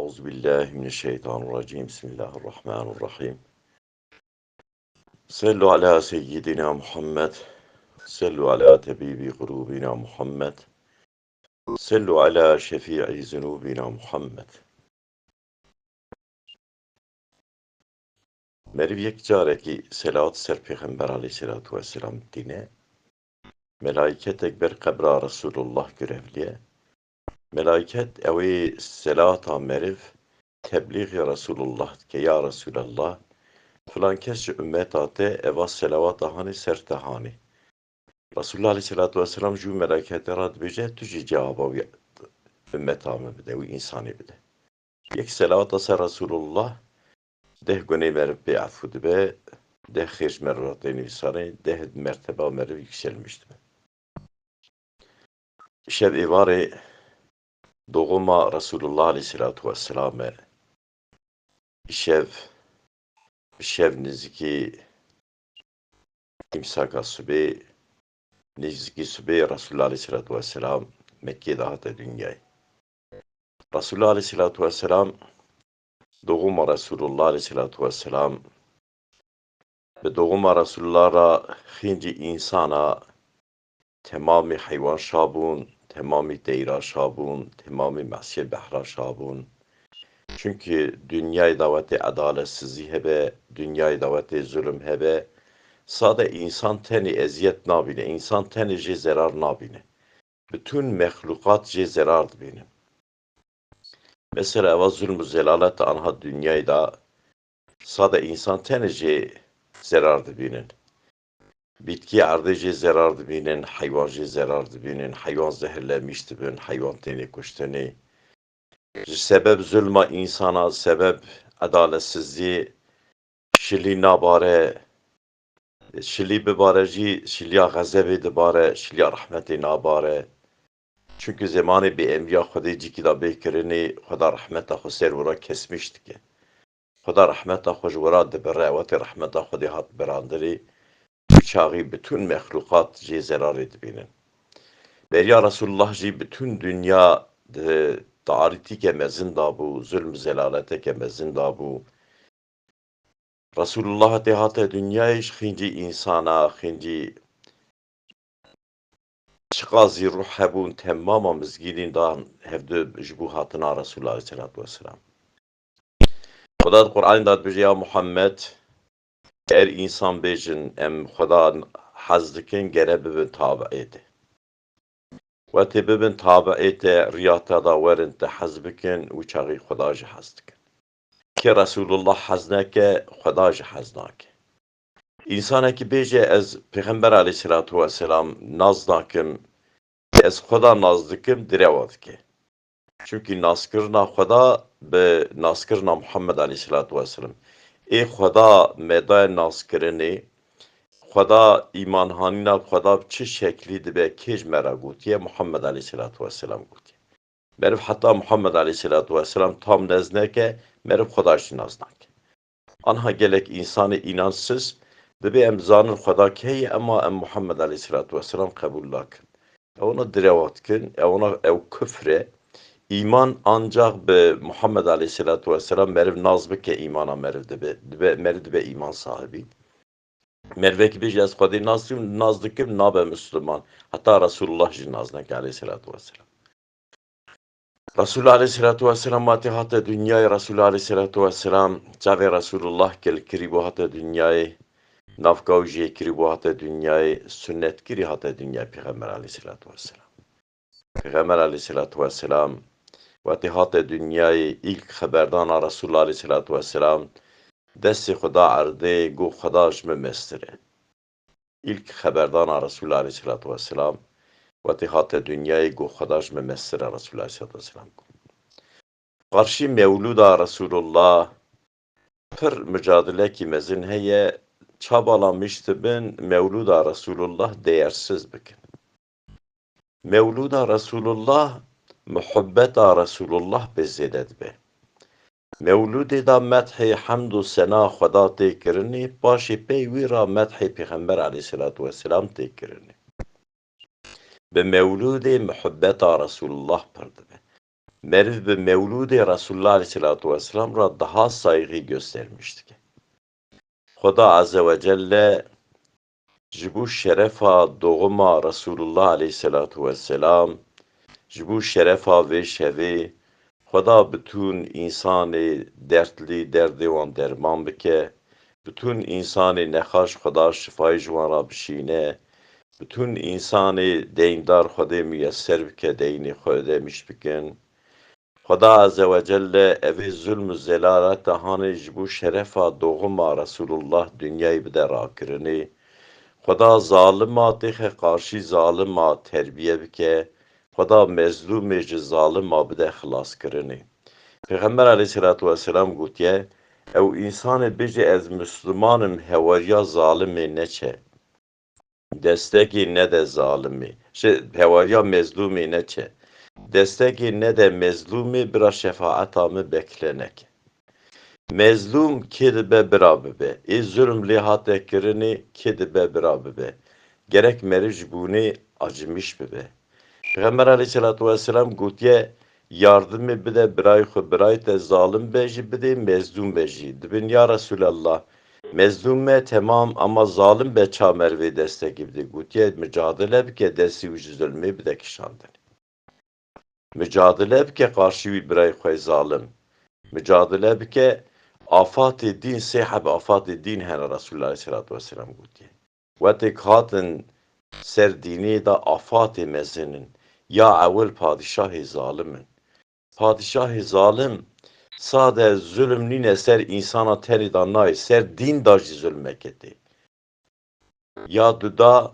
Euzubillahimineşşeytanirracim. Bismillahirrahmanirrahim. Sallu ala seyyidina Muhammed. Sallu ala tebibi kulubina Muhammed. Sallu ala şefii zunubina Muhammed. Meriv yek careki selat ser Peygamber aleyhissalatu vesselam dine. Melaiket ekber kabra Resulullah görevliye. Melaiket evi selata meriv tebliğ ya Resulullah ke ya Resulallah. Falan kesçe ümmet ate eva selavat ahani sertehani. Resulullah Aleyhisselatü Vesselam ju melakete rad bece tüci cevaba ümmet amı bide ve insani bide. Yek selavat asa Resulullah deh göney merib be afud be deh khirş merrateni visani deh merteba merib yükselmişti. Şev ivari doğuma Resulullah Aleyhisselatü Vesselam'e şev nizki imsaka subi nizki subi Resulullah Aleyhisselatü Vesselam Mekke'de hatta dünyayı. Resulullah Aleyhisselatü Vesselam doğuma Resulullah Aleyhisselatü Vesselam ve doğuma Resulullah ra hinci insana tamamı hayvan şabun, tamamı deyra şabun, tamamı masiyel behra şabun. Çünkü dünyayı daveti adaletsizliği hebe, dünyayı daveti zulüm hebe, sade insan teni eziyet nabine, insan teni je zarar nabine. Bütün mehlukat je zarar bine. Mesela eva zulmü zelalet anha dünyayı da sade insan teni je zarar binin. Bitki ardıcı zarar binin, hayvancı zarar binin, hayvan zehirlenmişti bin, hayvan teni kuşteni. Sebep zulma insana, sebep adaletsizliği, şili nabare, şili bibareci, şiliya gazebi dibare, şiliya rahmeti nabare. Çünkü zamanı bir enbiya Xudaycı ki da bekirini, Xuda rahmeta xu servura kesmişti ki. Xuda rahmeta xu jvara dibire, vati rahmeta xu hat birandiri, çağı bütün mehlukat ji zarar edibinin. Beriya Resulullah ji bütün dünya tarihti ke mezinda bu, zulm zelalete ke mezinda bu. Resulullah tehate dünyayı xinci insana, xinci çıqazı ruh hebun temmama mizgilinden hevde jbu hatına Resulullah Aleyhisselatü Vesselam. Xuda Kur'an da bize ya Muhammed eğer insan bejin em Xuda hazdikin gere bibin tabi edi. Ve te bibin tabi edi riyata da verin te hazbikin uçağı Xuda ji hazdikin. Ki Resulullah haznake Xuda ji haznake. İnsana ki beje ez Peygamber Aleyhisselatü Vesselam nazdakim ez Xuda nazdikim direvat ki. Çünkü naskirna Xuda be naskirna Muhammed Aleyhisselatü Vesselam. Ey Xuda meday naskirini Xuda imanhanina Xuda çi şekli be kej mera gotiye Muhammed Aleyhisselatü Vesselam gotiye. Merif hatta Muhammed Aleyhisselatü Vesselam tam nezneke merif Xuda şinaznak. Anha gelek insanı inansız dibe em zanın Xuda keye ama em Muhammed Aleyhisselatü Vesselam kabul lakin. Ona direvatkin, ona ev küfre İman ancak be Muhammed Aleyhisselatü Vesselam meriv nazbı ke imana meriv dibe meriv dibe iman sahibi. Merveki bir jaz Xwedê naz dikim nabe Müslüman. Hatta Resulullah jî naz neke Aleyhisselatü Vesselam. Resulullah Aleyhisselatü Vesselam mati hatta dünyayı Resulullah Aleyhisselatü Vesselam çave Resulullah gel kiri bu hatta dünyayı nafkav jê kiri bu hatta dünyayı sünnet kiri hatta dünyayı Peygamber Aleyhisselatü Vesselam. Peygamber Aleyhisselatü Vesselam vati hatta dünyayı ilk haberdana Resulullah Aleyhisselatü Vesselam desti Xuda arde go Xuda jme mestire. İlk haberdana Resulullah Aleyhisselatü Vesselam vati hatta dünyayı go Xuda jme mestire Resulullah Aleyhisselatü Vesselam. Karşı mevluda Resulullah pır mücadele ki mezin heye çabalamıştı ben mevluda Resulullah değersiz bikin. Mevluda Resulullah muhabbeta Resulullah bezedet be. Mevludi da medhi hamdu sena Xuda tekirini başı peywira medhi Peygamber Aleyhisselatü Vesselam tekirini. Be mevludi muhabbeta Resulullah pırdı be. meriv ve mevlud-i Resulullah Aleyhisselatü Vesselam ra daha saygı göstermiştik. Xuda Azze ve Celle ji bu şerefa doğuma Resulullah Aleyhisselatü Vesselam, ji bu şerefa ve şevi, Xuda bütün insanı dertli derdê wan derman bike, bütün insanı nexaş Xuda şifayê ji wan ra bişîne, bütün insanı deyndar Xwedê müyesser bike, deynê Xwedê miş bikin. Xuda Azze ve Celle evê zulm û zelalet hanê ji bo şerefa doğuma Resulullah dünyayê bide rakirinê. Xuda zalima têxe qarşî zalima terbiye bike. Xuda mezlûmê ji zalima bide xilaskirinê. Peygamber Aleyhisselatü Vesselam gotiye, ew însanê bêje ez Müslümanim hewariya zalimê neçe. Destekî nede zalimê. Hewariya mezlûmê neçe. Destekî nede mezlûmê bira şefaeta min bekleneke. Mezlûm kê dibe bira bibe. Ê zulm lê hate kirinê kê dibe bira bibe. Gerek meriv ji bûnê acımış bibe. Peygamber Aleyhisselatü Vesselam gotiye, yardımı bide birayê xwe, birayê te zalim be jî bidê, mezlûm be jî. Dibin ya Resulallah, mezlûm me temam ama zalim be ça mervê destekî bide. Gotiye mücadele bike destî wî ji zulmê bide kişandin. Mücadele bike karşı wî birayê xwe zalim. Mücadele bike afatê din, sê heb afatê din hene Resulullah Aleyhisselatü Vesselam gotiye. Wetêk hatin ser dînê da afatê mezinin, ya evvel padişahê zalimin. Padişahê zalim sade zulm nîne ser insana terî da nayê, ser dîn da jî zulmeketê. Ya duda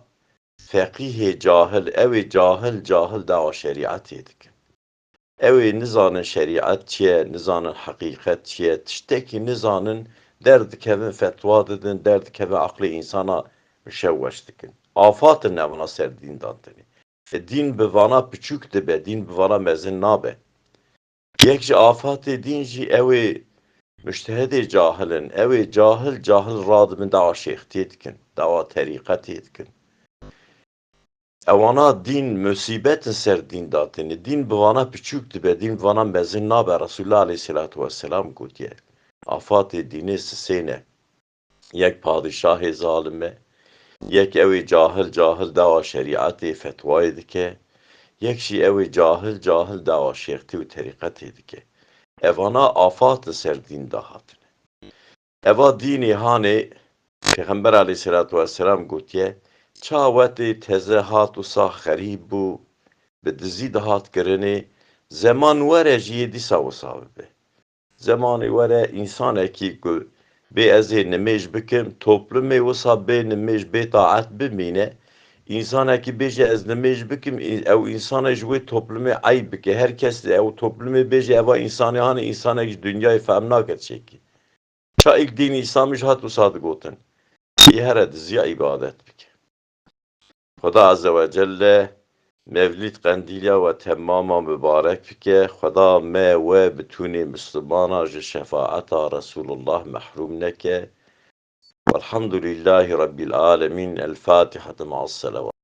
feqîhê cahil, evê cahil dawa şeriatê dikin. Evê nizanin şeriat çiye, nizanin haqiqet çiye, tiştekî nizanin derdikevin fetva didin, derdikevin aklê insana müşewweş dikin. Afatin nevna ser dîn dantinê. Din bi vana piçûk dibe, din bi vana mezin nabe. Yek ji afatê din jî evê müştehedê cahilin, evê cahil radibin dawa şêxtiyê dikin, dawa terîqetê dikin. Ewana din musibetin ser din datîne. Din bi vana piçûk dibe, din bi vana mezin nabe. Resulullah Aleyhisselatü Vesselam gotiye. Afatê dinê sisêne. Yek padişahê zalim e, yek evê cahil dawa şeriatê fetvayê dike, yek jî evê cahil dawa şêxtî û terîqetê dike. Evana afatin ser din da hatine. Eva dînê hanê Peygamber Aleyhisselatü Vesselam gotiye, ça wetê teze hat wisa xerîb bû, bi dizî de hat kirinê, zeman were jî yê dîsa wisa bibe. Zemanê were însanekî ku bê ez ê nimêj bikim, toplumê wisa bê nimêj bê taet bimîne, însanekî bêje ez nimêj bikim, ew însanek ji wê toplumê eyb bike. Herkes ew toplumê bêje eva însanê hanê însanek ji dunyayê fehm naket çêkî. Ça ilk dînî İslamî jî hat wisa digotin. Ê here diziya ibadet bike. Xuda Azze ve Celle Mevlid qendîliya ve temmama mübarek bike. Xuda me we bitûnê Müslümana ji şefaeta Resulullah mehrum neke. Velhamdülillahi Rabbil alemin. El Fatiha ma'as salavat.